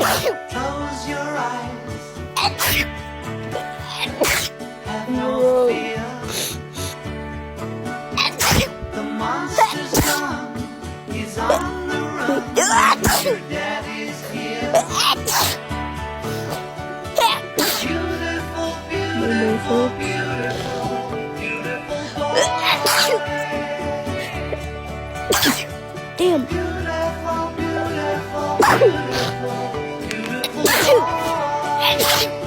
Close your eyes. Have no fear. The monster's gone. He's on the run. Your daddy's here. Beautiful, beautiful, beautiful, beautiful boy. Damn. Beautiful, beautiful, beautiful, beautiful boy.